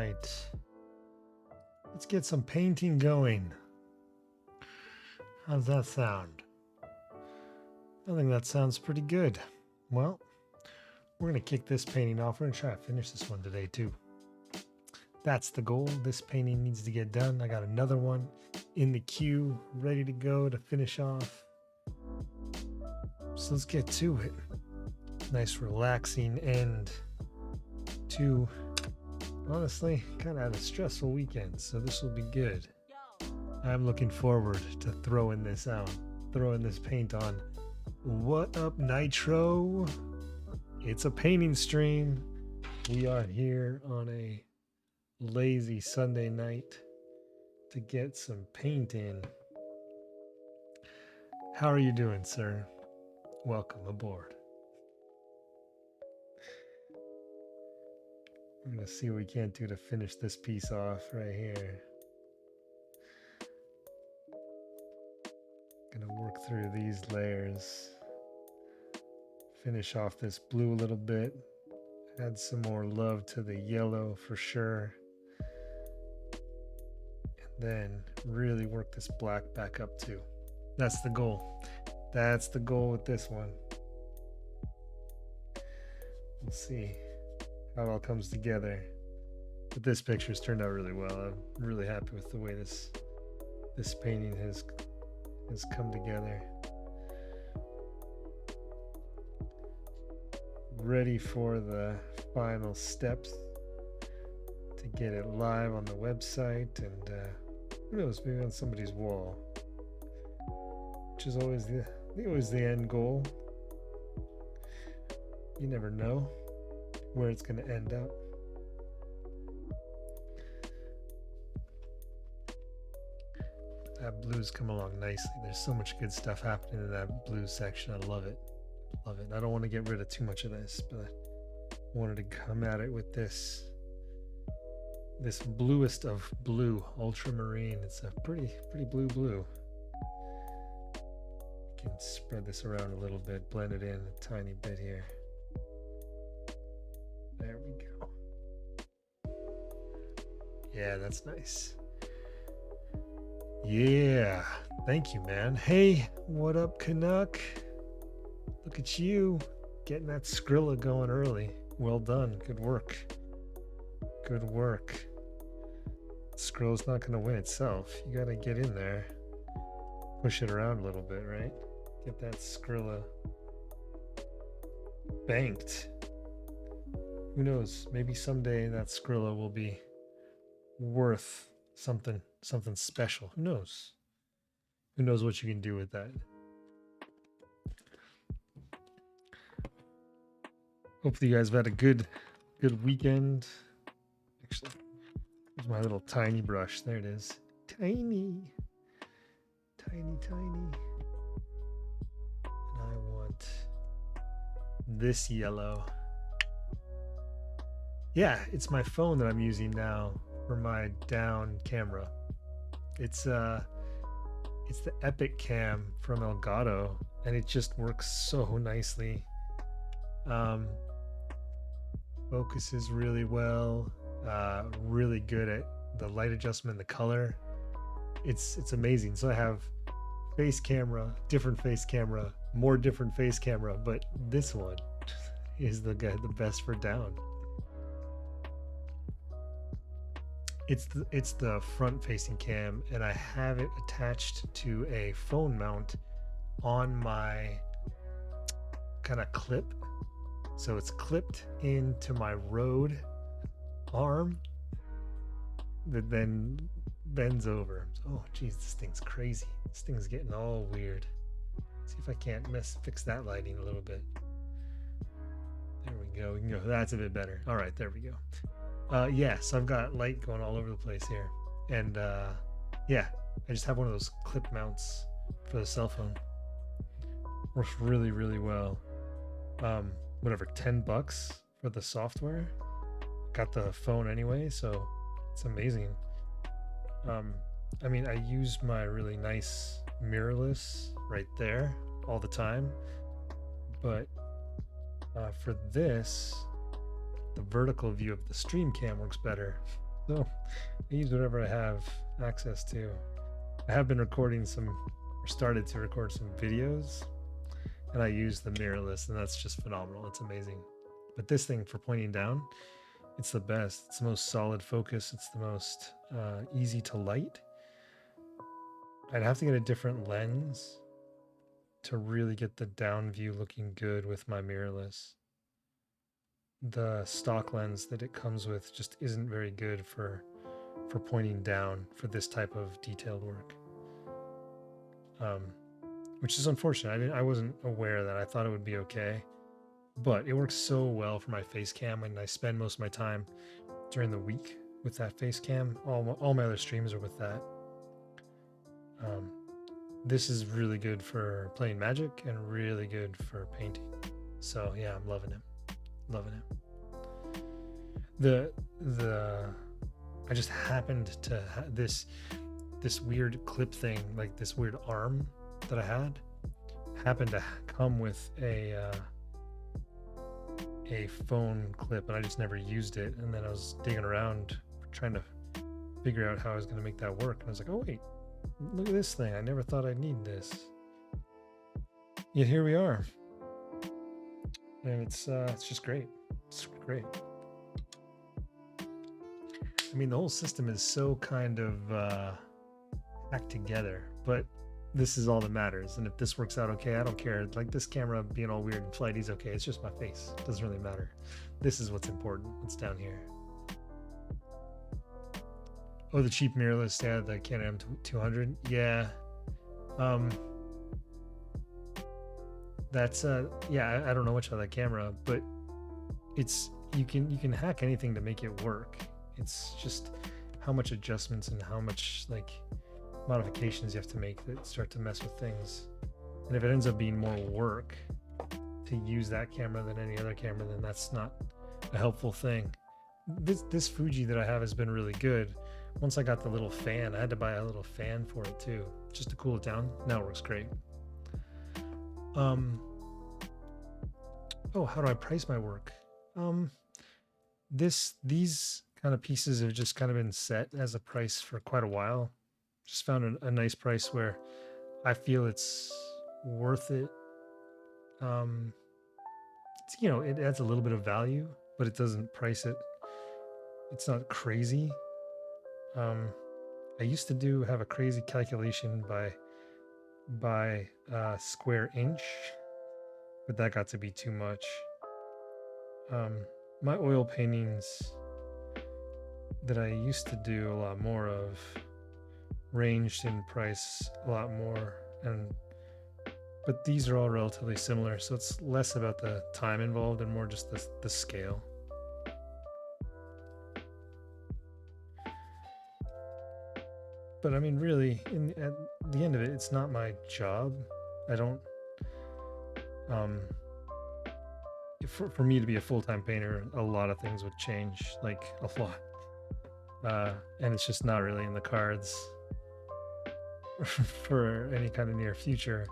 right. Let's get some painting going. How's that sound? I think that sounds pretty good. Well, we're going to kick this painting off. We're going to try to finish this one today, too. That's the goal. This painting needs to get done. I got another one in the queue, ready to go to finish off. So let's get to it. Nice, relaxing end to, honestly, kind of had a stressful weekend, so this will be good. I'm looking forward to throwing this out, throwing this paint on. What up, Nitro? It's a painting stream. We are here on a lazy Sunday night to get some paint in. How are you doing, sir? Welcome aboard. I'm going to see what we can't do to finish this piece off right here. Gonna work through these layers, finish off this blue a little bit, add some more love to the yellow for sure, and then really work this black back up too. That's the goal. That's the goal with this one. We'll see how it all comes together. But this picture's turned out really well. I'm really happy with the way this painting has come together. Ready for the final steps to get it live on the website and who knows, maybe on somebody's wall, which is always the end goal. You never know where it's going to end up. That blue's come along nicely. There's so much good stuff happening in that blue section. I love it. Love it. I don't want to get rid of too much of this, but I wanted to come at it with this bluest of blue, ultramarine. It's a pretty blue. You can spread this around a little bit, blend it in a tiny bit here. There we go. Yeah, that's nice. Yeah, thank you, man. Hey, what up, Canuck? Look at you, getting that Skrilla going early. Well done. Good work. Good work. Skrilla's not going to win itself. You got to get in there. Push it around a little bit, right? Get that Skrilla banked. Who knows? Maybe someday that Skrilla will be worth something special. Who knows? Who knows what you can do with that? Hopefully you guys have had a good weekend. Actually, here's my little tiny brush. There it is. Tiny. And I want this yellow. Yeah, it's my phone that I'm using now for my down camera. It's the Epic Cam from Elgato, and it just works so nicely. Focuses really well. Really good at the light adjustment, the color. It's amazing. So I have face camera, different face camera, more different face camera, but this one is the best for down. It's the front facing cam, and I have it attached to a phone mount on my kind of clip. So it's clipped into my Rode arm that then bends over. Oh geez, this thing's crazy. This thing's getting all weird. Let's see if I can't fix that lighting a little bit. There we go. We can go. That's a bit better. All right, there we go. Yeah, so I've got light going all over the place here. And yeah, I just have one of those clip mounts for the cell phone. Works really, really well. Whatever, $10 for the software. Got the phone anyway, so it's amazing. I mean, I use my really nice mirrorless right there all the time, but for this, the vertical view of the stream cam works better. So I use whatever I have access to. I have been recording some, or started to record some videos, and I use the mirrorless, and that's just phenomenal. It's amazing. But this thing for pointing down, it's the best. It's the most solid focus. It's the most easy to light. I'd have to get a different lens to really get the down view looking good with my mirrorless. The stock lens that it comes with just isn't very good for pointing down for this type of detailed work, which is unfortunate. I wasn't aware of that. I thought it would be okay, but it works so well for my face cam, and I spend most of my time during the week with that face cam. All my other streams are with that. This is really good for playing Magic and really good for painting. So yeah, I'm loving it. Loving it. The I just happened to this weird clip thing, like this weird arm that I had, happened to come with a phone clip, and I just never used it. And then I was digging around trying to figure out how I was going to make that work, and I was like, oh wait, look at this thing. I never thought I'd need this. Yet here we are. And it's just great. It's great. I mean, the whole system is so kind of hacked together, but this is all that matters. And if this works out okay, I don't care. Like this camera being all weird and flighty's okay. It's just my face. It doesn't really matter. This is what's important. What's down here. Oh, the cheap mirrorless, yeah, the Canon M200. Yeah. That's yeah, I don't know much about that camera, but it's you can hack anything to make it work. It's just how much adjustments and how much like modifications you have to make that start to mess with things. And if it ends up being more work to use that camera than any other camera, then that's not a helpful thing. This Fuji that I have has been really good. Once I got the little fan, I had to buy a little fan for it too, just to cool it down. Now it works great. Oh, how do I price my work? These kind of pieces have just kind of been set as a price for quite a while. Just found a nice price where I feel it's worth it. It's, you know, it adds a little bit of value, but it doesn't price it. It's not crazy. I used to have a crazy calculation by square inch, but that got to be too much. My oil paintings that I used to do a lot more of ranged in price a lot more, but these are all relatively similar, so it's less about the time involved and more just the scale. But I mean, really, at the end of it, it's not my job. I don't. For me to be a full-time painter, a lot of things would change, like a lot, and it's just not really in the cards for any kind of near future.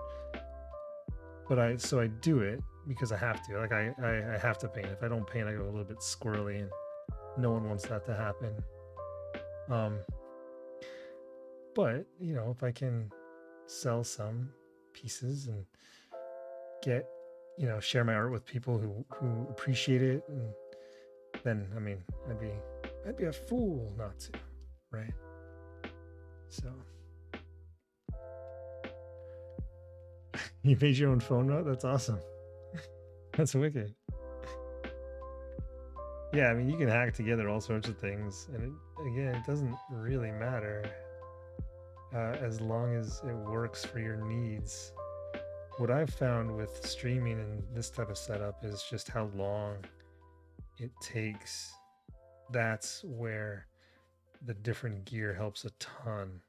But I do it because I have to. Like I have to paint. If I don't paint, I go a little bit squirrely, and no one wants that to happen. But you know, if I can sell some pieces and get, you know, share my art with people who appreciate it, and then I mean, I'd be a fool not to, right? So you made your own phone note? That's awesome. That's wicked. Yeah, I mean, you can hack together all sorts of things, and it doesn't really matter as long as it works for your needs. What I've found with streaming and this type of setup is just how long it takes. That's where the different gear helps a ton.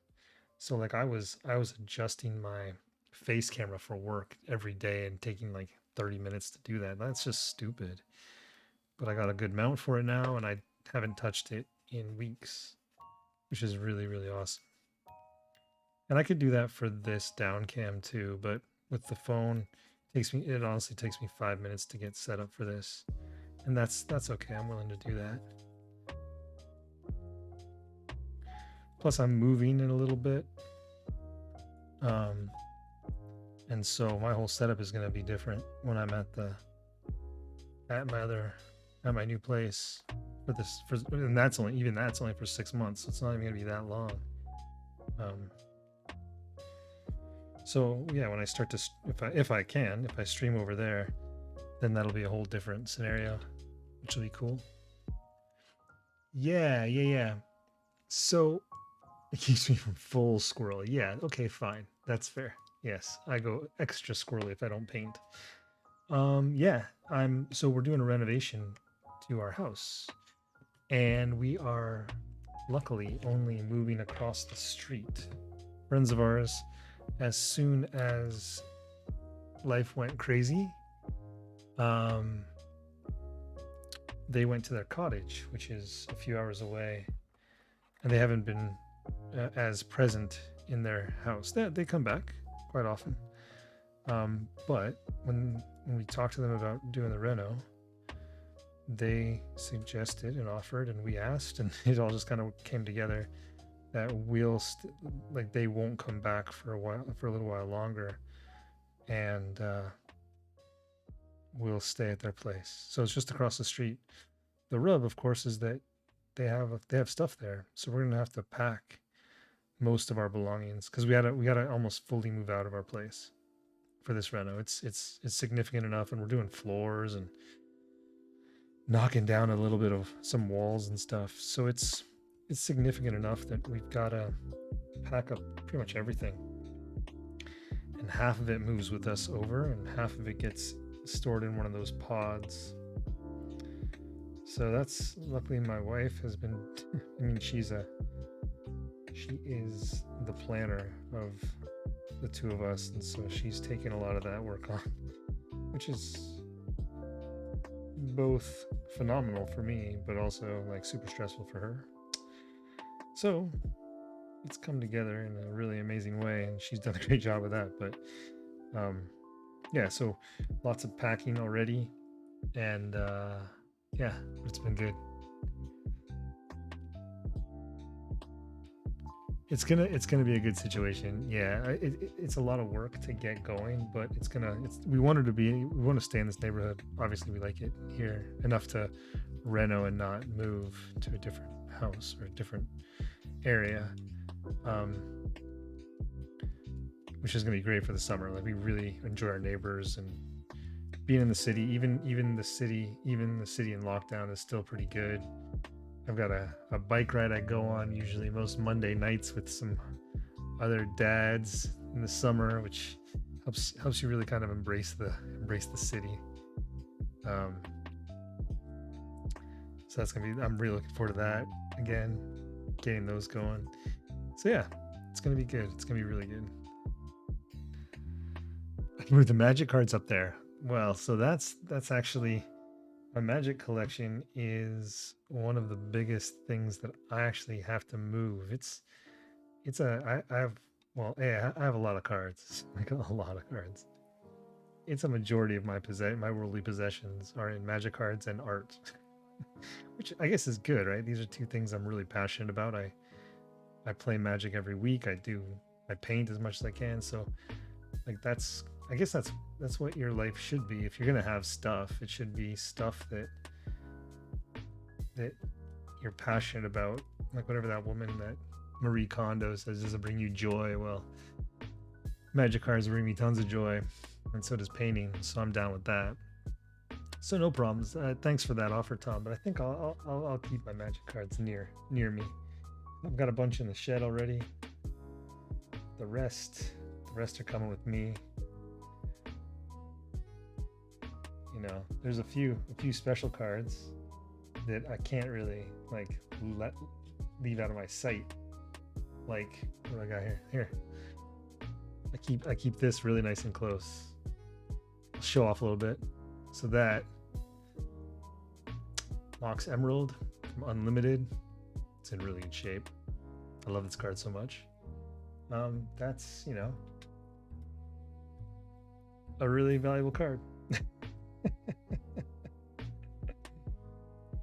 So like I was adjusting my face camera for work every day and taking like 30 minutes to do that. That's just stupid. But I got a good mount for it now, and I haven't touched it in weeks, which is really, really awesome. And I could do that for this down cam too, but with the phone, it honestly takes me 5 minutes to get set up for this. And that's okay. I'm willing to do that. Plus, I'm moving in a little bit. And so my whole setup is going to be different when I'm at my new place and that's only for 6 months. So it's not even going to be that long. Um, so yeah, when I start to, if I stream over there, then that'll be a whole different scenario, which will be cool. Yeah. So it keeps me from full squirrel. Yeah, okay, fine. That's fair. Yes, I go extra squirrely if I don't paint. Yeah, so we're doing a renovation to our house, and we are luckily only moving across the street. Friends of ours, as soon as life went crazy, um, they went to their cottage, which is a few hours away, and they haven't been as present in their house. They come back quite often, but when we talked to them about doing the reno, they suggested and offered, and we asked, and it all just kind of came together that like they won't come back for a little while longer, and we'll stay at their place. So it's just across the street. The rub, of course, is that they have stuff there, so we're gonna have to pack most of our belongings because we gotta almost fully move out of our place for this reno. It's significant enough, and we're doing floors and knocking down a little bit of some walls and stuff. So it's significant enough that we've got to pack up pretty much everything. And half of it moves with us over, and half of it gets stored in one of those pods. So that's, luckily my wife has been, I mean, she is the planner of the two of us, and so she's taken a lot of that work on, which is both phenomenal for me, but also like super stressful for her. So it's come together in a really amazing way, and she's done a great job with that. But yeah, so lots of packing already, and yeah, it's been good. It's gonna be a good situation. Yeah, it's a lot of work to get going, but we want to stay in this neighborhood. Obviously, we like it here enough to reno and not move to a different house or a different area, which is gonna be great for the summer. Like, we really enjoy our neighbors, and being in the city, even the city in lockdown is still pretty good. I've got a bike ride I go on usually most Monday nights with some other dads in the summer, which helps you really kind of embrace the city. So that's gonna be, I'm really looking forward to that again, getting those going. So yeah, it's gonna be good. It's gonna be really good. With the magic cards up there, well, so that's actually, my magic collection is one of the biggest things that I actually have to move. I have a lot of cards, like a lot of cards. It's a majority of my worldly possessions are in magic cards and art, which I guess is good, right? These are two things I'm really passionate about. I play Magic every week. I paint as much as I can. So like I guess that's what your life should be. If you're gonna have stuff, it should be stuff that you're passionate about. Like whatever that woman, that Marie Kondo, says, does it bring you joy? Well, magic cards bring me tons of joy, and so does painting. So I'm down with that. So no problems. Thanks for that offer, Tom. But I think I'll keep my magic cards near me. I've got a bunch in the shed already. The rest are coming with me. You know, there's a few special cards that I can't really like leave out of my sight. Like, what do I got here? Here, I keep this really nice and close. I'll show off a little bit. So that Mox Emerald from Unlimited. It's in really good shape. I love this card so much. That's, you know, a really valuable card.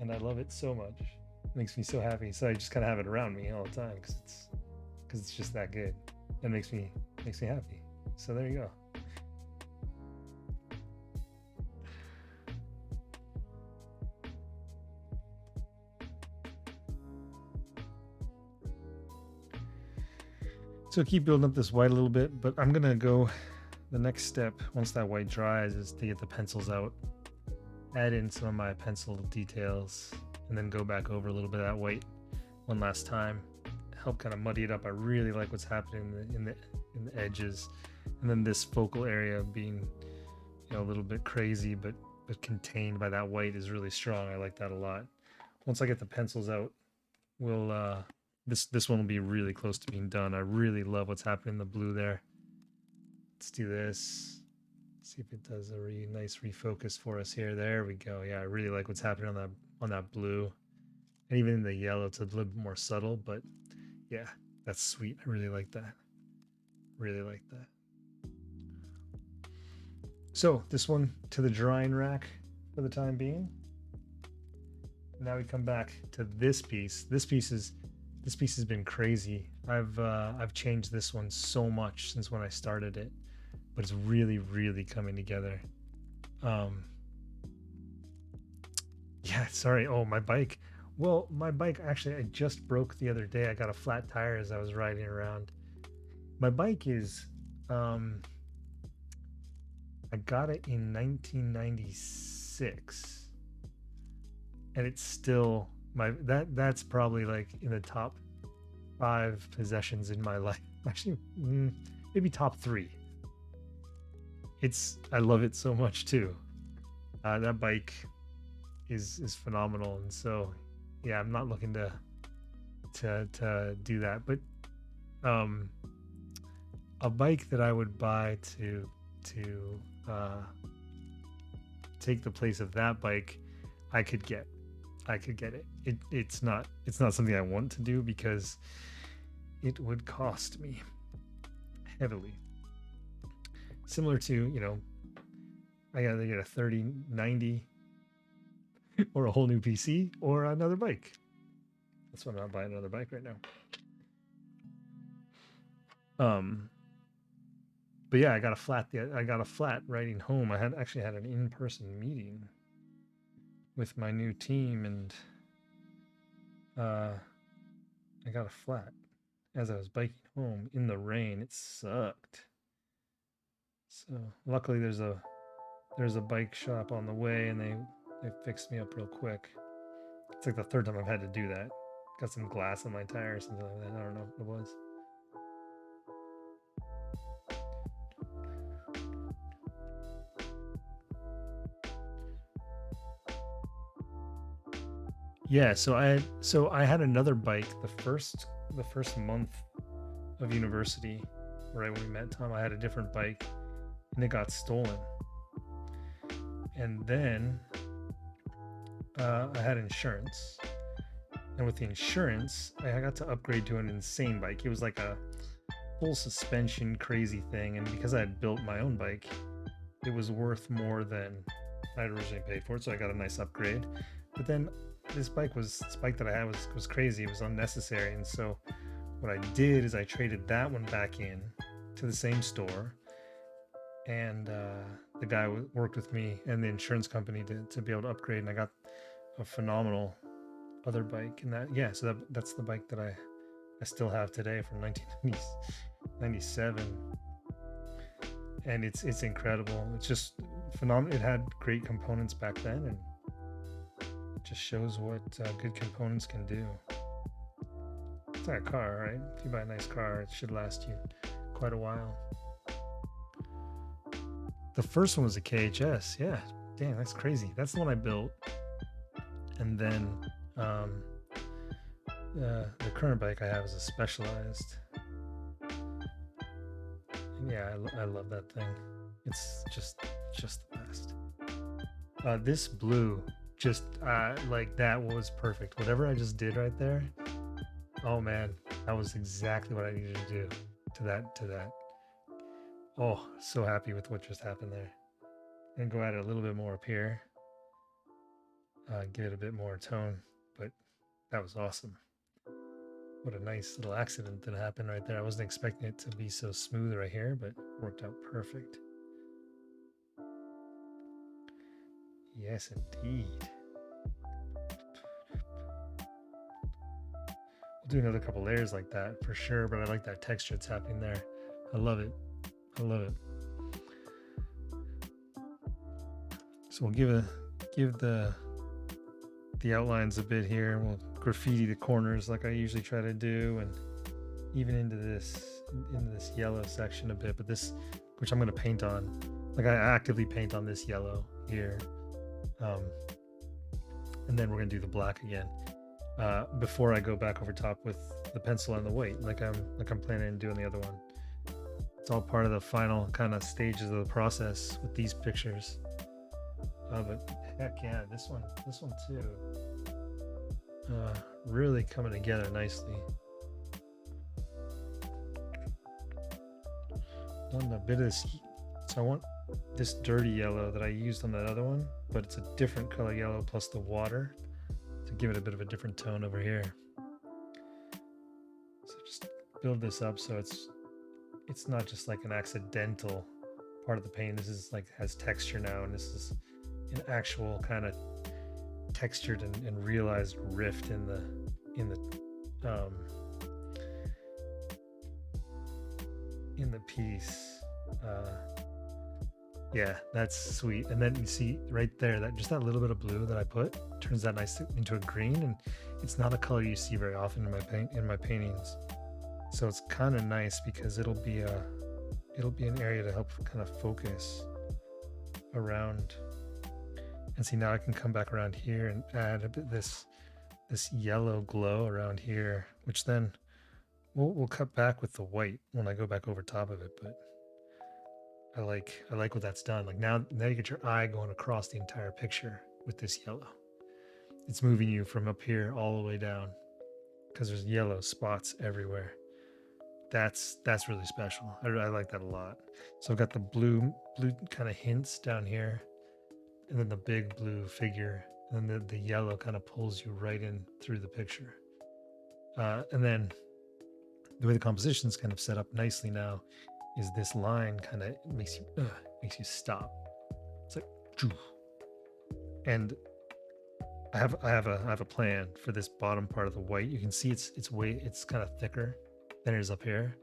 And I love it so much. Makes me so happy. So I just kind of have it around me all the time because it's just that good. It makes me happy. So there you go. So keep building up this white a little bit, but I'm gonna go. The next step once that white dries is to get the pencils out, add in some of my pencil details, and then go back over a little bit of that white one last time. Help kind of muddy it up. I really like what's happening in the edges, and then this focal area being, a little bit crazy, but contained by that white is really strong. I like that a lot. Once I get the pencils out, we'll this one will be really close to being done. I really love what's happening in the blue there. Let's do this. See if it does a really nice refocus for us here. There we go. Yeah, I really like what's happening on that blue. And even in the yellow, it's a little bit more subtle, but yeah, that's sweet. I really like that. Really like that. So this one to the drying rack for the time being. Now we come back to this piece. This piece has been crazy. I've changed this one so much since when I started it, but it's really coming together. Yeah, sorry. Oh, my bike. Well, my bike actually I just broke the other day. I got a flat tire as I was riding around. My bike is I got it in 1996, and it's still that's probably like in the top 5 possessions in my life. Actually, maybe top 3. I love it so much too. That bike is phenomenal, and so yeah, I'm not looking to do that, but a bike that I would buy to take the place of that bike, I could get it. It's not something I want to do because it would cost me heavily. Similar to, I gotta get a 3090 or a whole new PC or another bike. That's why I'm not buying another bike right now. But yeah, I got a flat riding home. I actually had an in-person meeting with my new team, and I got a flat as I was biking home in the rain. It sucked. So luckily there's a bike shop on the way, and they fixed me up real quick. It's like the 3rd time I've had to do that. Got some glass on my tire or something like that. I don't know what it was. Yeah, so I had another bike the first month of university, right when we met Tom. I had a different bike, and it got stolen. And then I had insurance, and with the insurance, I got to upgrade to an insane bike. It was like a full suspension, crazy thing, and because I had built my own bike, it was worth more than I'd originally paid for it. So I got a nice upgrade. But then this bike that I had was crazy. It was unnecessary, and so what I did is I traded that one back in to the same store, and the guy worked with me and the insurance company to be able to upgrade, and I got a phenomenal other bike. And so that's the bike that I still have today from 1997, and it's incredible. It's just phenomenal. It had great components back then, and it just shows what good components can do. It's like a car, right? If you buy a nice car, it should last you quite a while. The first one was a KHS. Yeah, damn, that's crazy. That's the one I built, and then the current bike I have is a Specialized. And yeah, I love that thing. It's just the best. This blue, just like that was perfect. Whatever I just did right there, oh man, that was exactly what I needed to do to that. Oh, so happy with what just happened there. And go at it a little bit more up here. Give it a bit more tone, but That was awesome. What a nice little accident that happened right there. I wasn't expecting it to be so smooth right here, but worked out perfect. Yes, indeed. We'll do another couple layers like that for sure, but I like that texture that's happening there. I love it. I love it. So we'll give the outlines a bit here. We'll graffiti the corners like I usually try to do, and even into this yellow section a bit. But this, which I'm going to paint on, like I actively paint on this yellow here, and then we're going to do the black again before I go back over top with the pencil and the white, like I'm planning on doing the other one. It's all part of the final kind of stages of the process with these pictures. But heck yeah, this one too. Really coming together nicely. I want a bit of this, so I want this dirty yellow that I used on that other one, but it's a different color yellow plus the water to give it a bit of a different tone over here. So just build this up so it's not just like an accidental part of the paint. This is like has texture now, and this is an actual kind of textured and realized rift in the piece. Yeah, that's sweet. And then you see right there that just that little bit of blue that I put turns that nice into a green, and it's not a color you see very often in my paintings. So it's kind of nice because it'll be an area to help kind of focus around. And see, now I can come back around here and add a bit this yellow glow around here, which then we'll cut back with the white when I go back over top of it. But I like what that's done. Like now you get your eye going across the entire picture with this yellow. It's moving you from up here all the way down because there's yellow spots everywhere. That's really special. I like that a lot. So I've got the blue kind of hints down here, and then the big blue figure, and then the yellow kind of pulls you right in through the picture. And then the way the composition is kind of set up nicely now is this line kind of makes you stop. It's like, and I have a plan for this bottom part of the white. You can see it's kind of thicker than it is up here,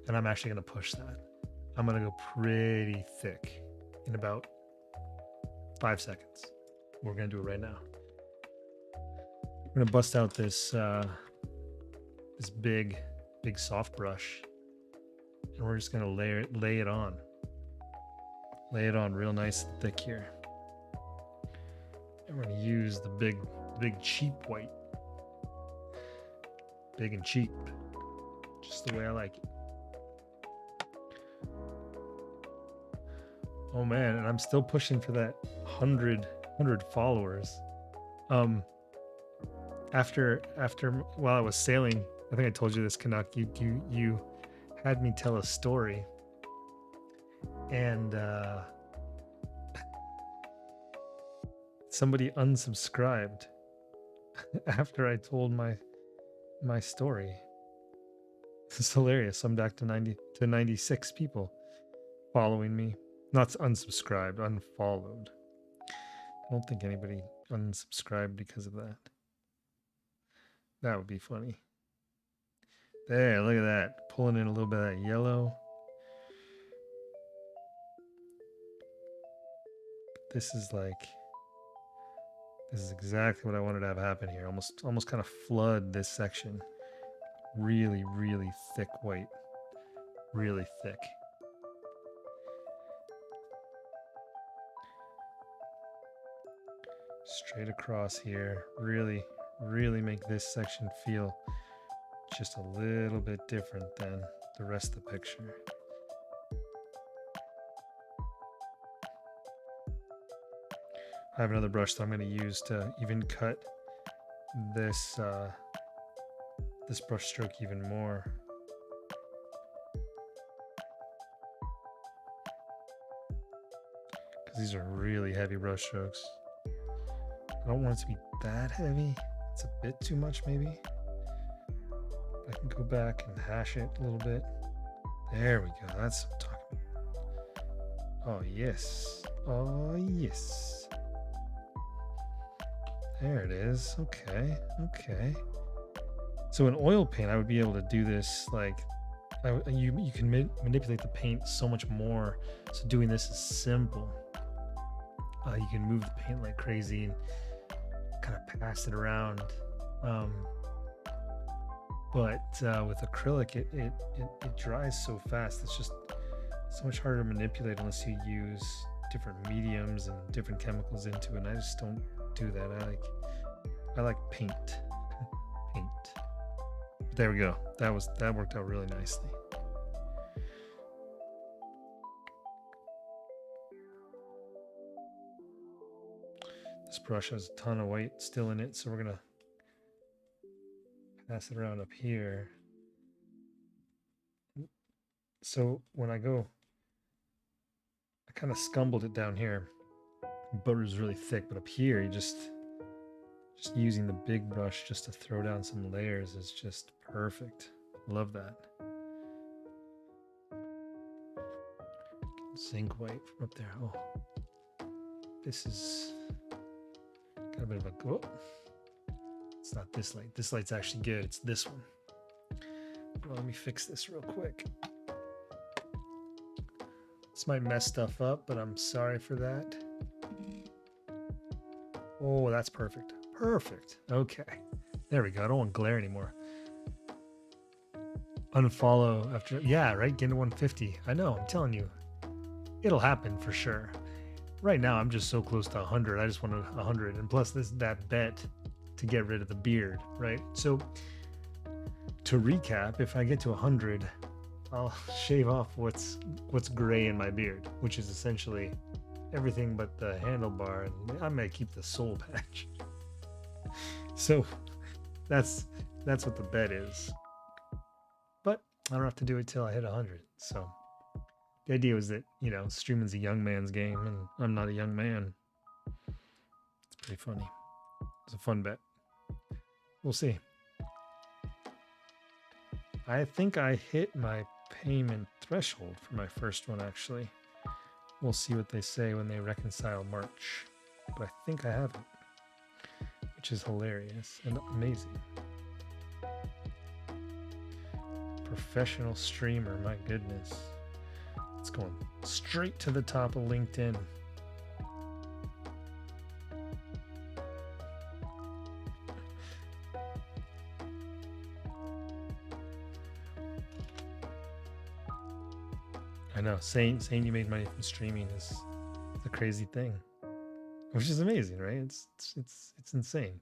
and I'm actually going to push that. I'm going to go pretty thick in about 5 seconds. We're going to do it right now. I'm going to bust out this this big soft brush, and we're just going to lay it on real nice and thick here. And we're going to use the big cheap white, big and cheap, just the way I like it. Oh man, and I'm still pushing for that 100 followers. After while I was sailing, I think I told you this, Canuck, you had me tell a story, and somebody unsubscribed after I told my story. It's hilarious. I'm back to 96 people following me. Not unsubscribed, unfollowed. I don't think anybody unsubscribed because of that. That would be funny. There, look at that. Pulling in a little bit of that yellow. This is exactly what I wanted to have happen here. Almost kind of flood this section. Really, really thick white. Really thick. Straight across here. Really, really make this section feel just a little bit different than the rest of the picture. I have another brush that I'm going to use to even cut this this brush stroke even more. Because these are really heavy brush strokes. I don't want it to be that heavy. It's a bit too much, maybe. I can go back and hash it a little bit. There we go. That's what I'm talking about. Oh, yes. Oh, yes. There it is. Okay. Okay. So in oil paint, I would be able to do this like you can manipulate the paint so much more. So doing this is simple. You can move the paint like crazy and kind of pass it around. But with acrylic, it dries so fast. It's just so much harder to manipulate unless you use different mediums and different chemicals into it. And I just don't do that. I like paint. Paint. But there we go. That worked out really nicely. This brush has a ton of white still in it, so we're gonna pass it around up here. So when I kind of scumbled it down here. Butter is really thick, but up here, you just using the big brush just to throw down some layers is just perfect. Love that. Zinc white from up there. Oh, this is got a bit of a go. It's not this light. This light's actually good. It's this one. Well, let me fix this real quick. This might mess stuff up, but I'm sorry for that. Oh, that's perfect. Perfect. Okay. There we go. I don't want glare anymore. Unfollow after... Yeah, right? Get to 150. I know. I'm telling you. It'll happen for sure. Right now, I'm just so close to 100. I just wanted 100. And plus that bet to get rid of the beard, right? So to recap, if I get to 100, I'll shave off what's gray in my beard, which is essentially everything but the handlebar, and I might keep the soul patch. So that's what the bet is. But I don't have to do it till I hit 100. So the idea was that, you know, streaming's a young man's game, and I'm not a young man. It's pretty funny. It's a fun bet. We'll see. I think I hit my payment threshold for my first one, actually. We'll see what they say when they reconcile March. But I think I have it, which is hilarious and amazing. Professional streamer, my goodness. It's going straight to the top of LinkedIn. I know, saying you made money from streaming is a crazy thing, which is amazing, right? It's insane,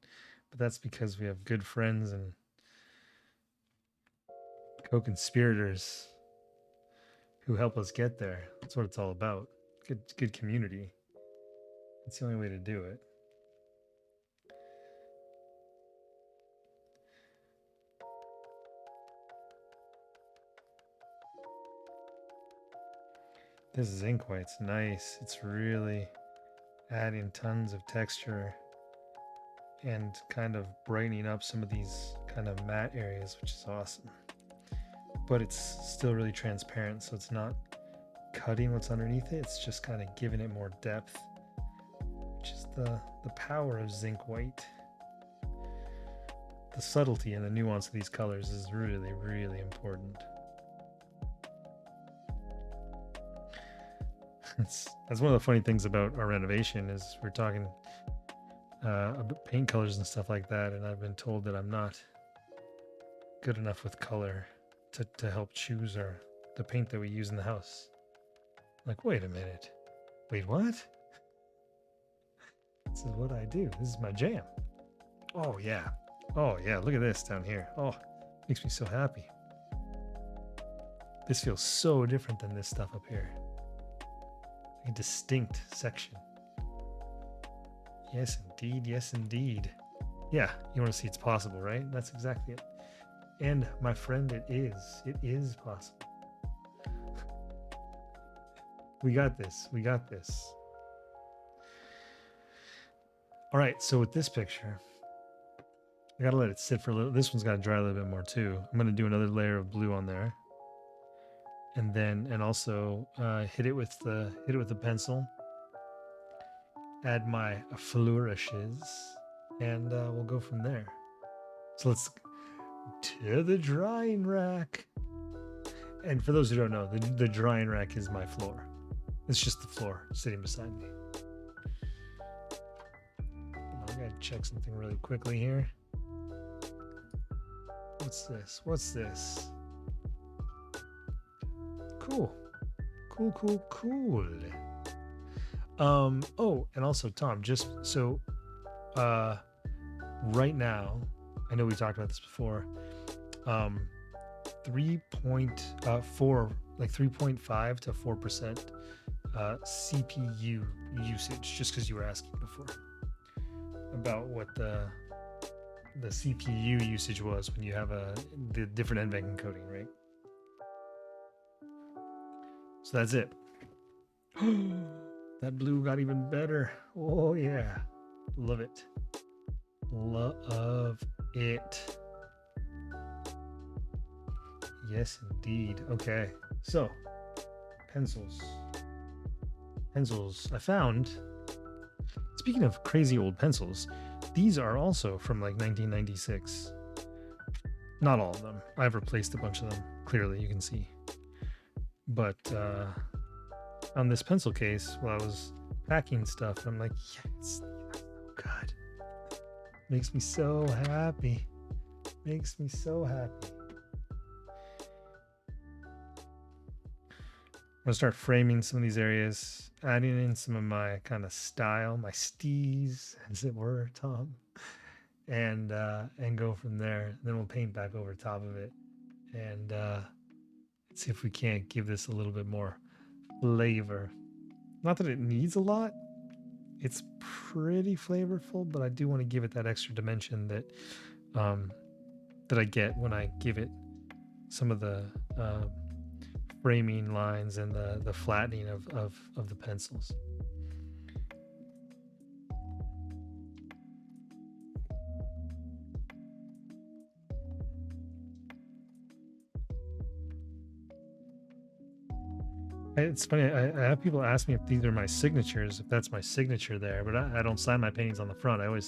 but that's because we have good friends and co-conspirators who help us get there. That's what it's all about. Good community. It's the only way to do it. This zinc white's nice. It's really adding tons of texture and kind of brightening up some of these kind of matte areas, which is awesome. But it's still really transparent, so it's not cutting what's underneath it. It's just kind of giving it more depth, which is the power of zinc white. The subtlety and the nuance of these colors is really, really important. That's one of the funny things about our renovation is we're talking about paint colors and stuff like that, and I've been told that I'm not good enough with color to help choose the paint that we use in the house. Like, wait a minute. Wait, what? This is what I do. This is my jam. Oh, yeah. Oh, yeah. Look at this down here. Oh, makes me so happy. This feels so different than this stuff up here. A distinct section. Yes, indeed. Yes, indeed. Yeah, you want to see it's possible, right? That's exactly it. And my friend, it is. It is possible. We got this. We got this. All right, so with this picture, I gotta let it sit for a little. This one's gotta dry a little bit more too. I'm gonna do another layer of blue on there, and also hit it with the pencil. Add my flourishes, and we'll go from there. So let's to the drying rack. And for those who don't know, the drying rack is my floor. It's just the floor sitting beside me. I gotta check something really quickly here. What's this? What's this? Cool. Cool. Oh, and also Tom, just so right now, I know we talked about this before. 3.4, like 3.5 to 4% CPU usage, just because you were asking before about what the CPU usage was when you have the different NVENC encoding, right? So that's it. That blue got even better. Oh yeah, love it. Love it. Yes, indeed. Okay, so pencils. I found, speaking of crazy old pencils, these are also from like 1996. Not all of them. I've replaced a bunch of them. Clearly, you can see. But on this pencil case, while I was packing stuff, I'm like, yes, oh God. Makes me so happy. Makes me so happy. I'm gonna start framing some of these areas, adding in some of my kind of style, my steez, as it were, Tom, and go from there. Then we'll paint back over top of it, and see if we can't give this a little bit more flavor. Not that it needs a lot; it's pretty flavorful, but I do want to give it that extra dimension that that I get when I give it some of the framing lines and the flattening of the pencils. It's funny, I have people ask me if these are my signatures, if that's my signature there, but I don't sign my paintings on the front. I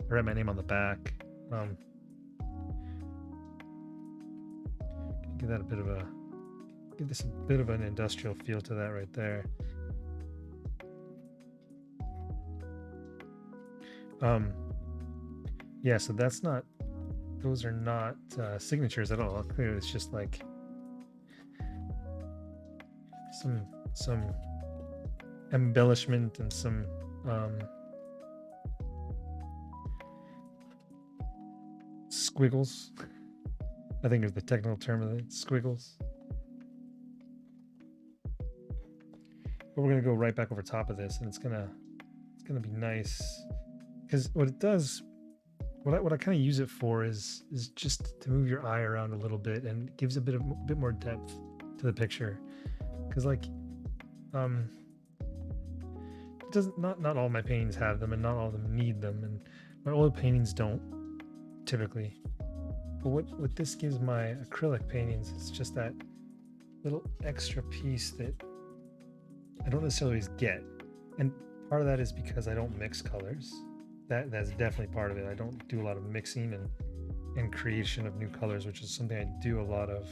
write my name on the back. Give that a bit of a, give this a bit of an industrial feel to that right there. Yeah, so that's not, those are not signatures at all. Clearly, it's just like some embellishment and some squiggles. I think is the technical term of it, squiggles. But we're gonna go right back over top of this, and it's gonna be nice, because what it does, what I kind of use it for is just to move your eye around a little bit, and it gives a bit more depth to the picture. Because like it doesn't, not all my paintings have them, and not all of them need them, and my oil paintings don't typically. But what this gives my acrylic paintings is just that little extra piece that I don't necessarily always get. And part of that is because I don't mix colors. That's definitely part of it. I don't do a lot of mixing and creation of new colors, which is something I do a lot of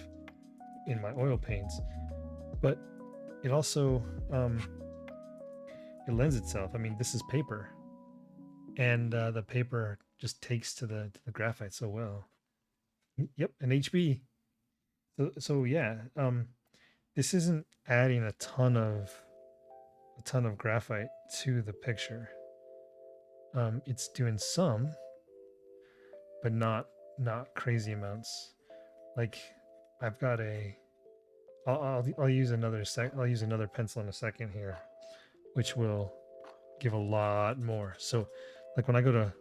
in my oil paints. But it also it lends itself. I mean, this is paper, and the paper just takes to the graphite so well. Yep, an HB. So yeah, this isn't adding a ton of graphite to the picture. It's doing some, but not crazy amounts. Like I've got a, I'll use another pencil in a second here, which will give a lot more. So like when I go to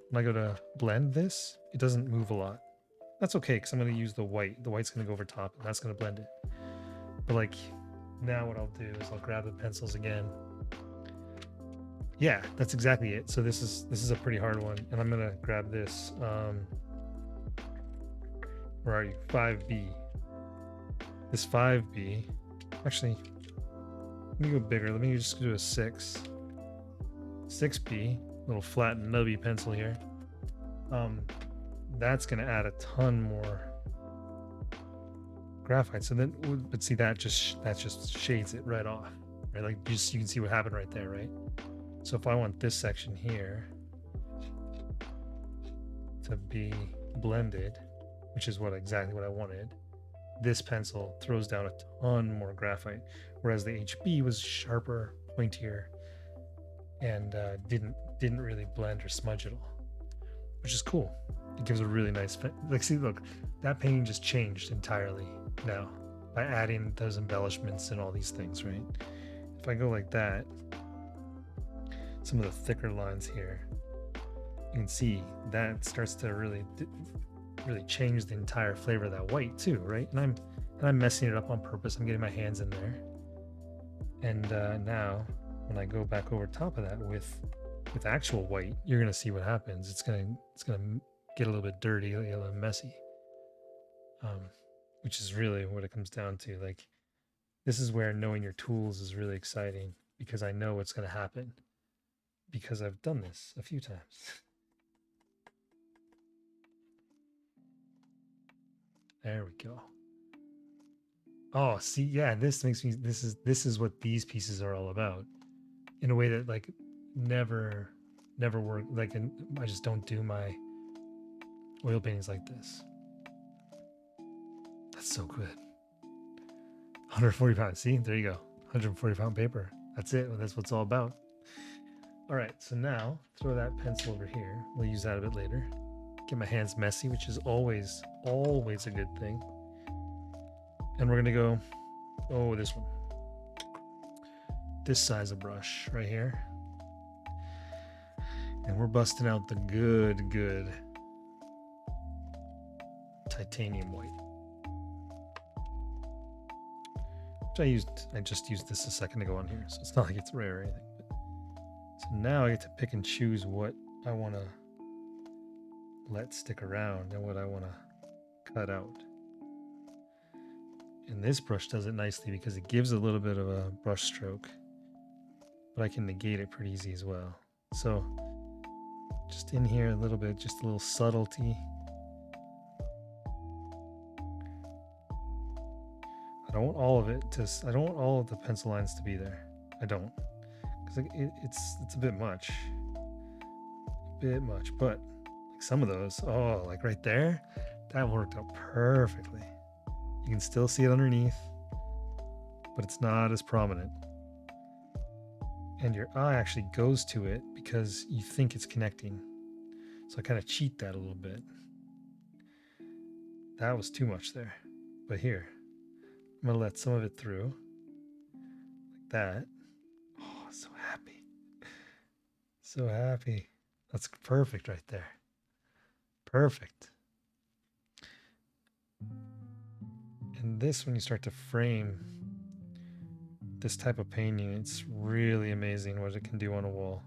blend this, it doesn't move a lot. That's okay, because I'm going to use the white. The white's going to go over top, and that's going to blend it. But like now what I'll do is I'll grab the pencils again. Yeah, that's exactly it. So this is a pretty hard one, and I'm going to grab this Where are you? 5B. This 5B, actually, let me go bigger. Let me just do a 6. 6B, little flat nubby pencil here. That's gonna add a ton more graphite. So then, but see that just shades it right off, right? Like you can see what happened right there, right? So if I want this section here to be blended, which is exactly what I wanted, this pencil throws down a ton more graphite, whereas the HB was sharper, pointier, and didn't really blend or smudge at all, which is cool. It gives a really nice like, see, look, that painting just changed entirely now by adding those embellishments and all these things, right? If I go like that, some of the thicker lines here, you can see that starts to really change the entire flavor of that white too, right? And I'm messing it up on purpose. I'm getting my hands in there. And now when I go back over top of that with actual white, you're gonna see what happens. It's gonna get a little bit dirty, a little messy, which is really what it comes down to. Like, this is where knowing your tools is really exciting, because I know what's gonna happen because I've done this a few times. There we go. Oh, see, yeah, this makes me, this is what these pieces are all about, in a way that like never work. Like, I just don't do my oil paintings like this. That's so good. 140 pounds. See, there you go. 140 pound paper. That's it. That's what it's all about. All right, so now throw that pencil over here. We'll use that a bit later. Get my hands messy, which is always a good thing. And we're gonna go, oh, this one, this size of brush right here, and we're busting out the good titanium white, which I just used this a second ago on here, so it's not like it's rare or anything. So now I get to pick and choose what I want to let stick around and what I want to cut out. And this brush does it nicely because it gives a little bit of a brush stroke, but I can negate it pretty easy as well. So just in here a little bit, just a little subtlety. I don't want all of it I don't want all of the pencil lines to be there. I don't, because it's a bit much, but like some of those, oh, like right there, that worked out perfectly. You can still see it underneath, but it's not as prominent. And your eye actually goes to it because you think it's connecting. So I kind of cheat that a little bit. That was too much there. But here, I'm going to let some of it through. Like that. Oh, so happy. So happy. That's perfect right there. Perfect. And this, when you start to frame this type of painting, it's really amazing what it can do on a wall.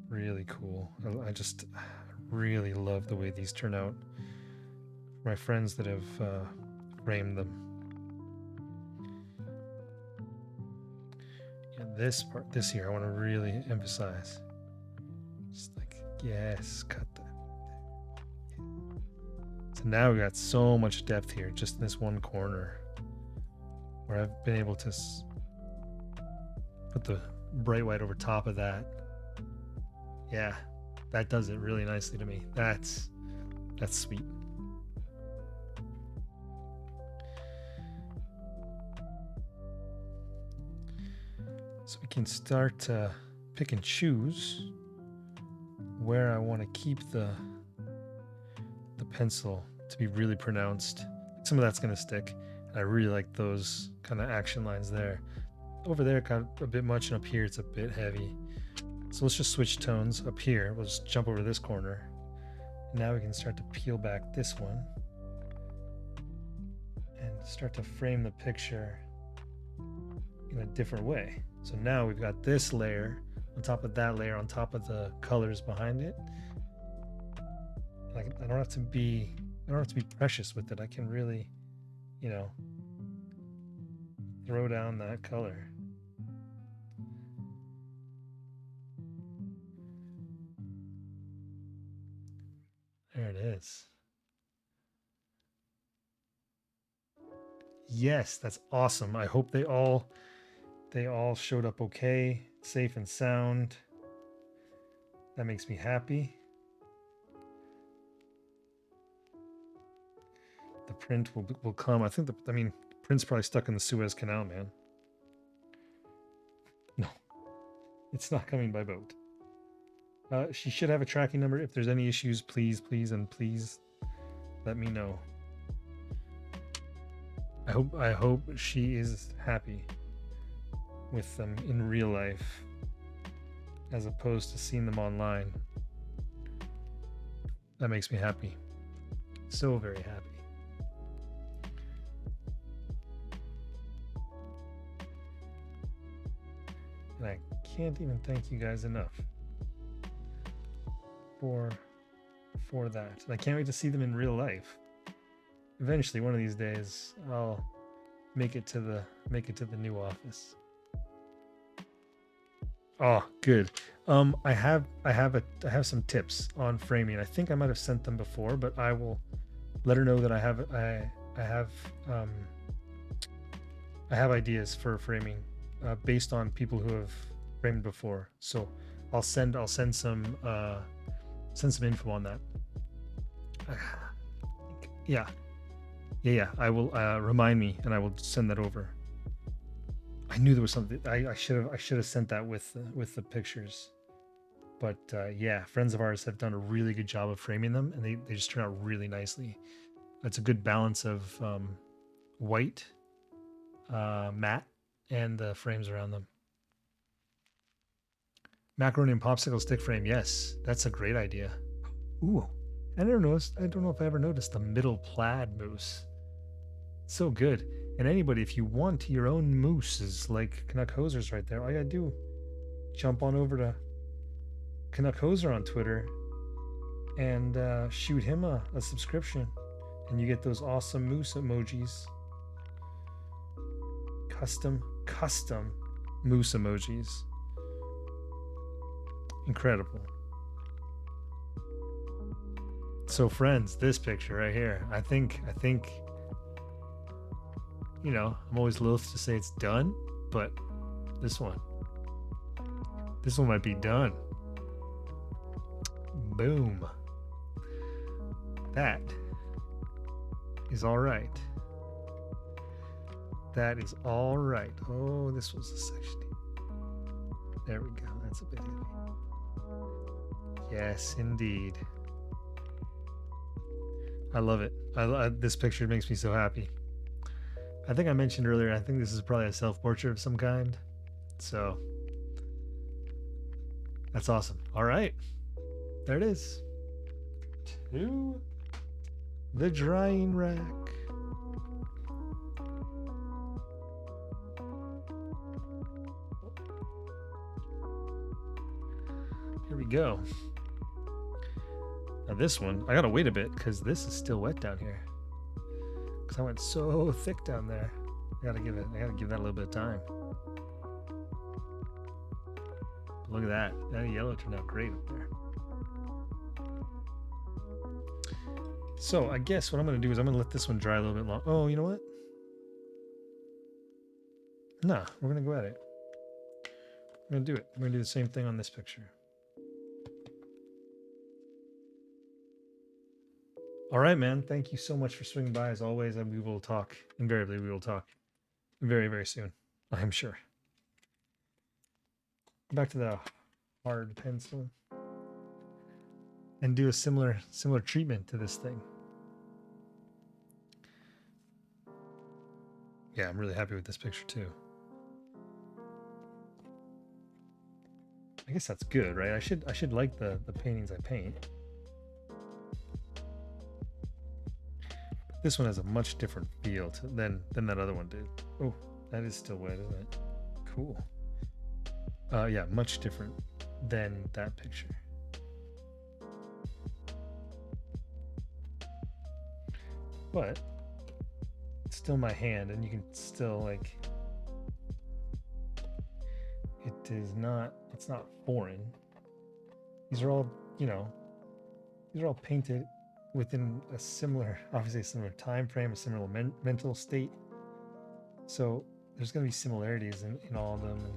Really cool. I just really love the way these turn out. My friends that have framed them. And this part, this here, I want to really emphasize. Just like, yes, cut that. So now we got so much depth here, just in this one corner, where I've been able to put the bright white over top of that. Yeah, that does it really nicely to me. That's sweet. So we can start to pick and choose where I want to keep the pencil to be really pronounced. Some of that's going to stick. I really like those kind of action lines there. Over there, kind of a bit much, and up here it's a bit heavy. So let's just switch tones. Up here, we'll just jump over this corner. Now we can start to peel back this one and start to frame the picture in a different way. So now we've got this layer on top of that layer on top of the colors behind it. Like, I don't have to be I don't have to be precious with it. I can really, you know, throw down that color. There it is. Yes, that's awesome. I hope they all showed up okay, safe and sound. That makes me happy. The print will come. I think the print's probably stuck in the Suez Canal, man. No, it's not coming by boat. She should have a tracking number. If there's any issues, please let me know. I hope she is happy with them in real life as opposed to seeing them online. That makes me happy. So very happy. And I can't even thank you guys enough for that. And I can't wait to see them in real life. Eventually, one of these days, I'll make it to the new office. Oh, good. I have some tips on framing. I think I might have sent them before, but I will let her know that I have ideas for framing based on people who have framed before. So I'll send some info on that. Yeah. I will remind me, and I will send that over. I knew there was something. I should have sent that with the pictures. But yeah, friends of ours have done a really good job of framing them, and they just turn out really nicely. It's a good balance of white, matte, and the frames around them. Macaroni and popsicle stick frame. Yes, that's a great idea. Ooh, I don't know if I ever noticed the middle plaid moose. So good. And anybody, if you want your own mooses like Canuck Hosers right there, all you gotta do, jump on over to Canuck Hoser on Twitter and shoot him a subscription, and you get those awesome moose emojis. Custom moose emojis. Incredible. So friends, this picture right here, I think you know, I'm always loath to say it's done, but this one might be done. Boom. That is all right. That is all right. Oh, this was the section. There we go. That's a bit heavy. Yes, indeed. I love it. This picture makes me so happy. I think I mentioned earlier, I think this is probably a self-portrait of some kind. So that's awesome. All right. There it is. To the drying rack. Here we go. Now this one, I gotta wait a bit because this is still wet down here. Because I went so thick down there. I gotta give that a little bit of time. But look at that. That yellow turned out great up there. So I guess what I'm gonna do is I'm gonna let this one dry a little bit long. Oh, you know what? Nah, we're gonna go at it. We're gonna do it. We're gonna do the same thing on this picture. All right, man. Thank you so much for swinging by as always, and we will talk. Invariably, we will talk very, very soon. I'm sure. Back to the hard pencil and do a similar treatment to this thing. Yeah, I'm really happy with this picture too. I guess that's good, right? I should like the paintings I paint. This one has a much different feel than that other one did. Oh, that is still wet, isn't it? Cool. Yeah, much different than that picture. but it's still my hand, and you can still like, it's not foreign. These are all, you know, these are all painted within a similar, obviously a similar time frame, a similar mental state. So there's going to be similarities in all of them. And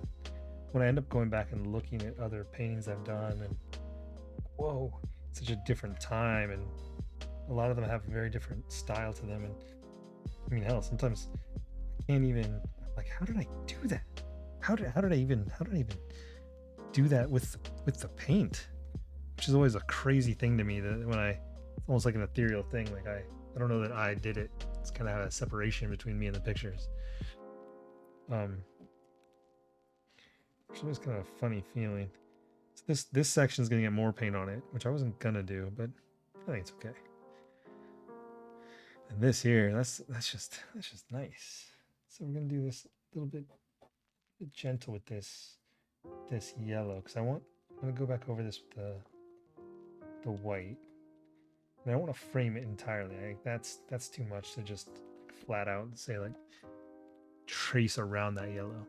when I end up going back and looking at other paintings I've done, and whoa, it's such a different time, and a lot of them have a very different style to them. And I mean, hell, sometimes I can't even, like, how did I do that? How did I even do that with the paint? Which is always a crazy thing to me, that when it's almost like an ethereal thing. Like I don't know that I did it. It's kind of a separation between me and the pictures. It's always kind of a funny feeling. So this section is gonna get more paint on it, which I wasn't gonna do, but I think it's okay. And this here, that's just nice. So we're gonna do this a little bit gentle with this yellow, because I'm gonna go back over this with the white. And I don't want to frame it entirely. I think that's too much to just flat out say like trace around that yellow.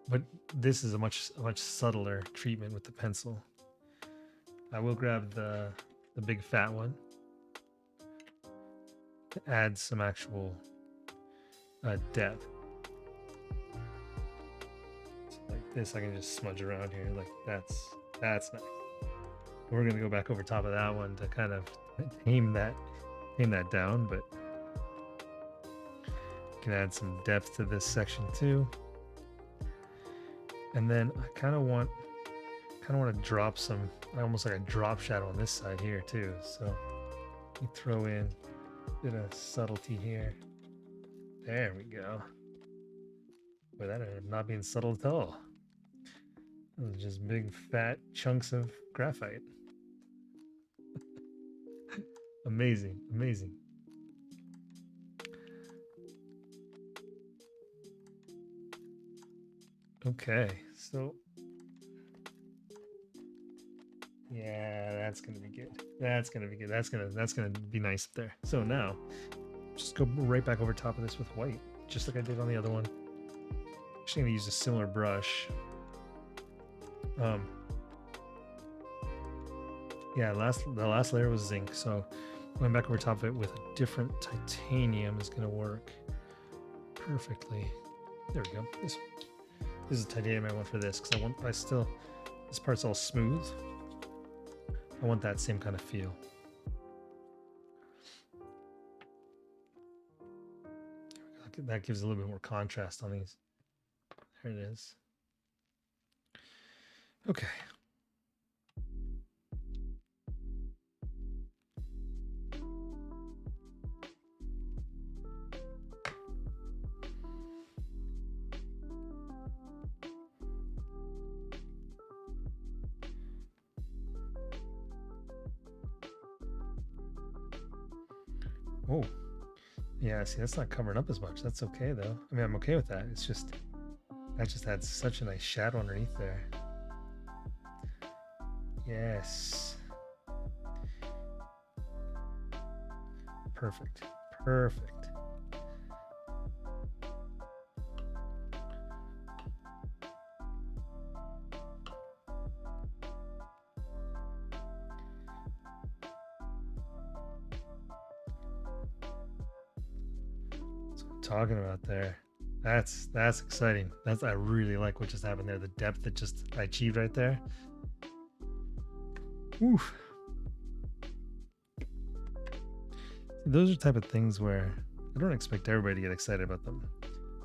But this is a much subtler treatment with the pencil. I will grab the big fat one to add some actual depth. So like this, I can just smudge around here. Like that's nice. We're gonna go back over top of that one to kind of tame that down, but you can add some depth to this section too. And then I kind of want to drop some, almost like a drop shadow on this side here too. So you throw in a bit of subtlety here. There we go. Boy, that ended up not being subtle at all. Those are just big fat chunks of graphite. Amazing. Okay, so yeah, that's gonna be good. That's gonna be nice up there. So now, just go right back over top of this with white, just like I did on the other one. Actually, gonna use a similar brush. Yeah, the last layer was zinc, so going back over top of it with a different titanium is gonna work perfectly. There we go. This is titanium I want for this, because this part's all smooth. I want that same kind of feel. That gives a little bit more contrast on these. There it is. Okay. Oh, yeah, see, that's not covering up as much. That's okay, though. I mean, I'm okay with that. It's just, that just adds such a nice shadow underneath there. Yes. Perfect. Talking about there, that's exciting. I really like what just happened there. The depth that just I achieved right there. Oof. Those are the type of things where I don't expect everybody to get excited about them,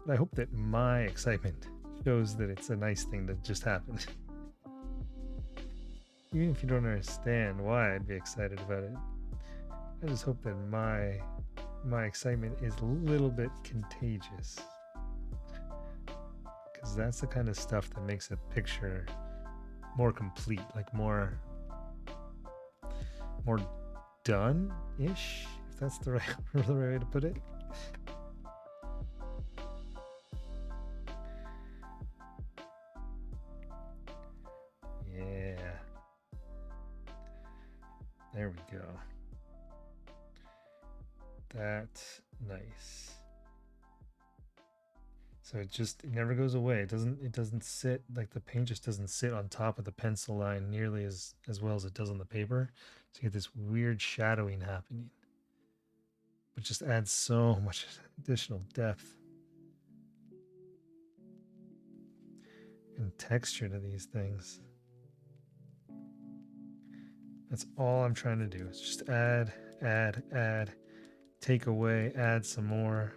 but I hope that my excitement shows that it's a nice thing that just happened. Even if you don't understand why I'd be excited about it, I just hope that my excitement is a little bit contagious, because that's the kind of stuff that makes a picture more complete, like more done-ish, if that's the right way to put it. Yeah, there we go. that nice. So it never goes away. It doesn't sit, like the paint just doesn't sit on top of the pencil line nearly as well as it does on the paper. So you get this weird shadowing happening, but just adds so much additional depth and texture to these things. That's all I'm trying to do. Is just add, take away, add some more.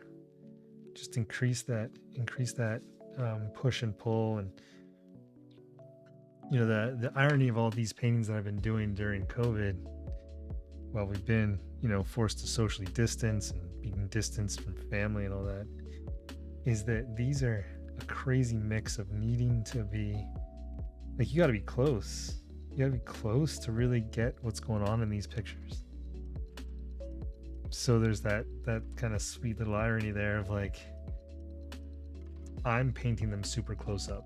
Just increase that push and pull. And the irony of all these paintings that I've been doing during COVID, while we've been forced to socially distance and being distanced from family and all that, is that these are a crazy mix of needing to be like, you got to be close. You got to be close to really get what's going on in these pictures. So there's that kind of sweet little irony there of like, I'm painting them super close up.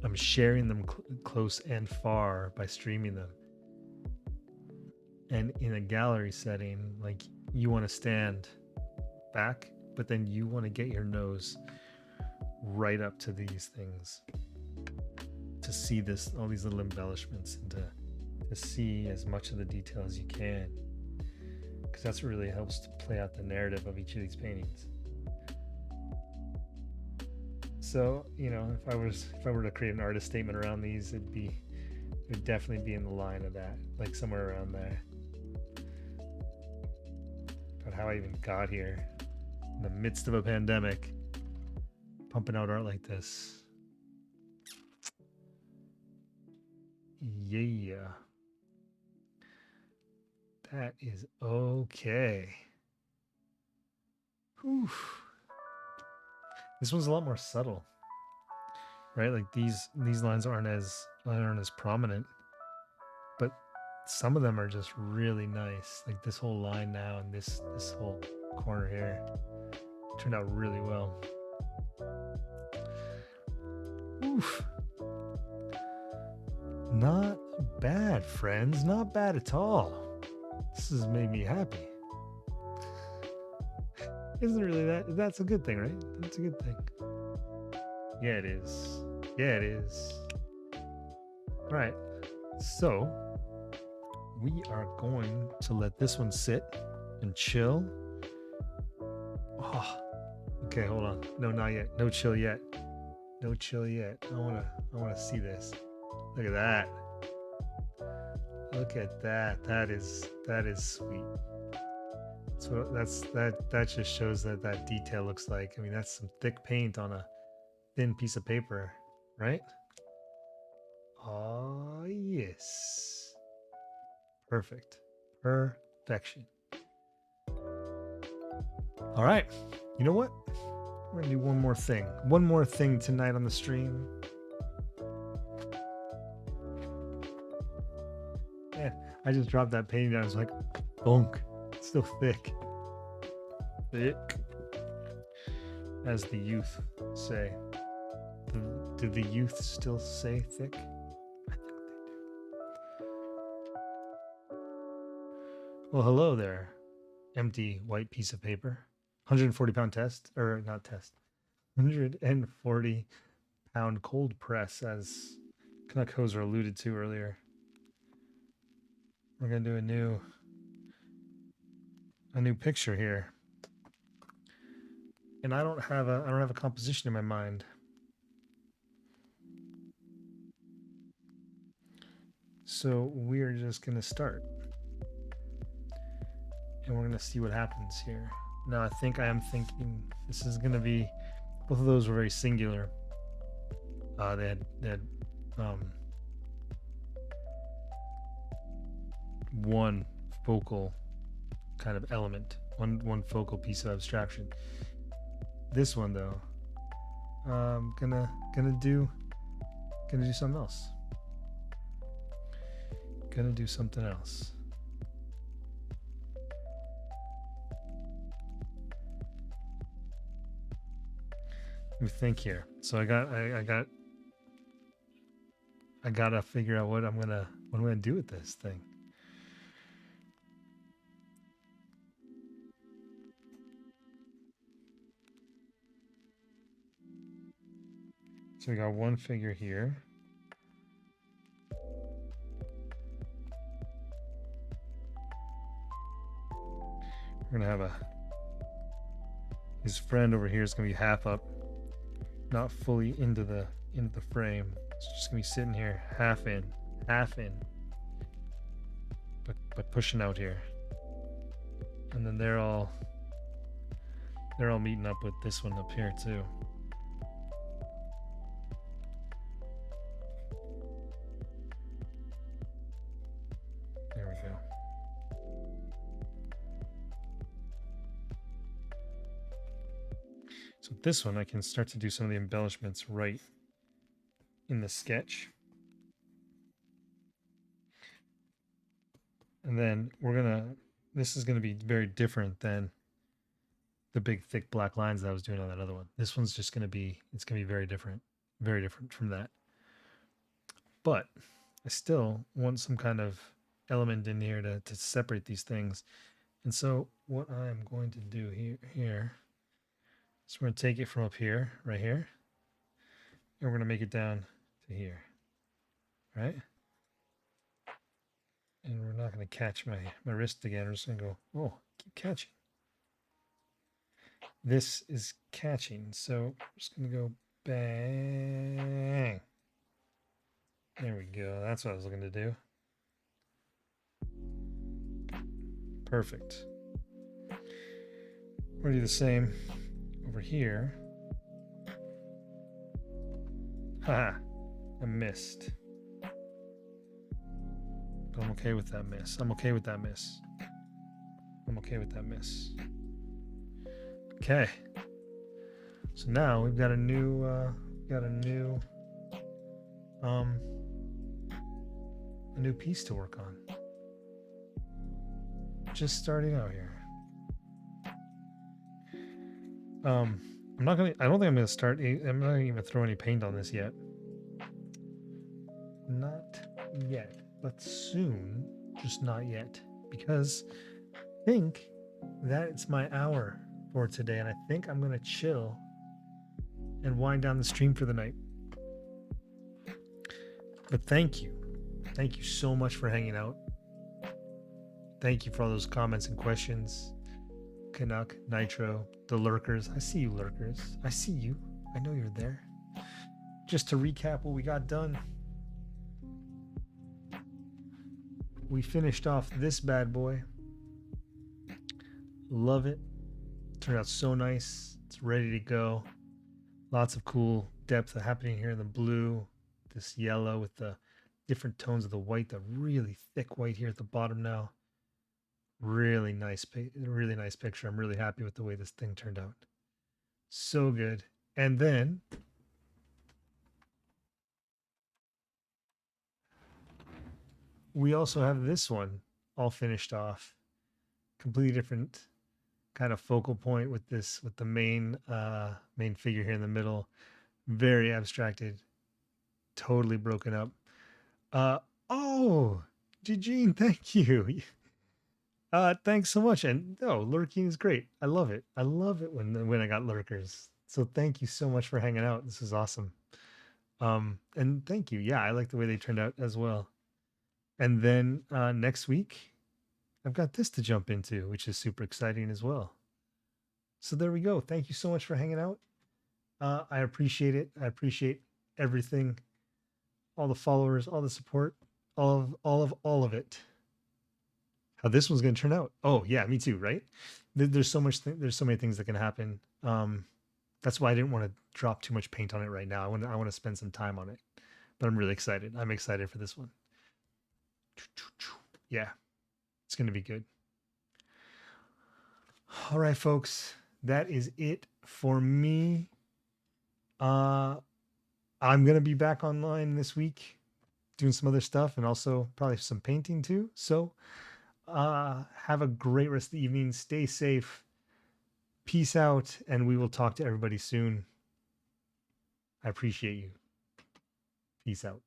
I'm sharing them close and far by streaming them. And in a gallery setting, like, you want to stand back, but then you want to get your nose right up to these things to see all these little embellishments, and to see as much of the detail as you can, because that's what really helps to play out the narrative of each of these paintings. So if I were to create an artist statement around these, it would definitely be in the line of that, like somewhere around there. But how I even got here in the midst of a pandemic, pumping out art like this. Yeah. That is okay. Whew. This one's a lot more subtle, right? Like these lines aren't as prominent, but some of them are just really nice. Like this whole line now, and this whole corner here turned out really well. Oof. Not bad, friends. Not bad at all. This has made me happy. Isn't really that's a good thing, right? That's a good thing. Yeah, it is. Yeah, it is. All right. So we are going to let this one sit and chill. Oh, okay, hold on. No, not yet. No chill yet. No chill yet. I wanna see this. Look at that. Look at that. That is sweet. So that just shows that detail looks like. I mean, that's some thick paint on a thin piece of paper, right? Oh yes. Perfect. Perfection. All right. You know what? We're gonna do one more thing. One more thing tonight on the stream. Man, I just dropped that painting down. I was like, bonk. It's still thick. Thick. As the youth say. Do the youth still say thick? I think they do. Well, hello there. Empty white piece of paper. 140-pound test, or not test. 140-pound cold press, as Canuck Hoser alluded to earlier. We're gonna do a new picture here, and I don't have a composition in my mind. So we're just gonna start, and we're gonna see what happens here. Now I am thinking this is gonna be, both of those were very singular. They had one focal kind of element, one focal piece of abstraction. This one though, gonna do something else. Gonna do something else. Let me think here. So I gotta figure out what I'm gonna do with this thing. So we got one figure here. We're gonna have his friend over here is gonna be half up, not fully into the frame. It's just gonna be sitting here, half in, but pushing out here. And then they're all meeting up with this one up here too. There we go. So this one I can start to do some of the embellishments right in the sketch. And then this is gonna be very different than the big thick black lines that I was doing on that other one. This one's just gonna be very different from that. But I still want some kind of element in here to separate these things. And so what I'm going to do here is we're going to take it from up here, right here, and we're going to make it down to here, right? And we're not going to catch my wrist again. We're just going to go, oh, keep catching. This is catching, so I'm just going to go bang. There we go. That's what I was looking to do. Perfect. We're going to do the same over here. Haha, I missed. But I'm okay with that miss. I'm okay with that miss. I'm okay with that miss. Okay. So now we've got a new piece to work on. Just starting out here. I don't think I'm gonna start. I'm not even throw any paint on this yet. Not yet, but soon. Just not yet, because I think that it's my hour for today, and I think I'm gonna chill and wind down the stream for the night. But thank you so much for hanging out. Thank you for all those comments and questions. Canuck, Nitro, the lurkers. I see you, lurkers. I see you. I know you're there. Just to recap what we got done. We finished off this bad boy. Love it. Turned out so nice. It's ready to go. Lots of cool depth happening here in the blue. This yellow with the different tones of the white. The really thick white here at the bottom now. Really nice picture. I'm really happy with the way this thing turned out. So good. And then we also have this one all finished off. Completely different kind of focal point with the main figure here in the middle. Very abstracted. Totally broken up. Oh, Eugene, thank you. Thanks so much. And lurking is great. I love it. I love it when I got lurkers. So thank you so much for hanging out. This is awesome. And thank you. Yeah, I like the way they turned out as well. And then next week, I've got this to jump into, which is super exciting as well. So there we go. Thank you so much for hanging out. I appreciate it. I appreciate everything, all the followers, all the support, all of it. How this one's going to turn out. Oh yeah, me too. Right? There's so many things that can happen. That's why I didn't want to drop too much paint on it right now. I want to spend some time on it, but I'm really excited. I'm excited for this one. Yeah, it's going to be good. All right, folks, that is it for me. I'm going to be back online this week doing some other stuff and also probably some painting too. So have a great rest of the evening. Stay safe. Peace out, and we will talk to everybody soon. I appreciate you. Peace out.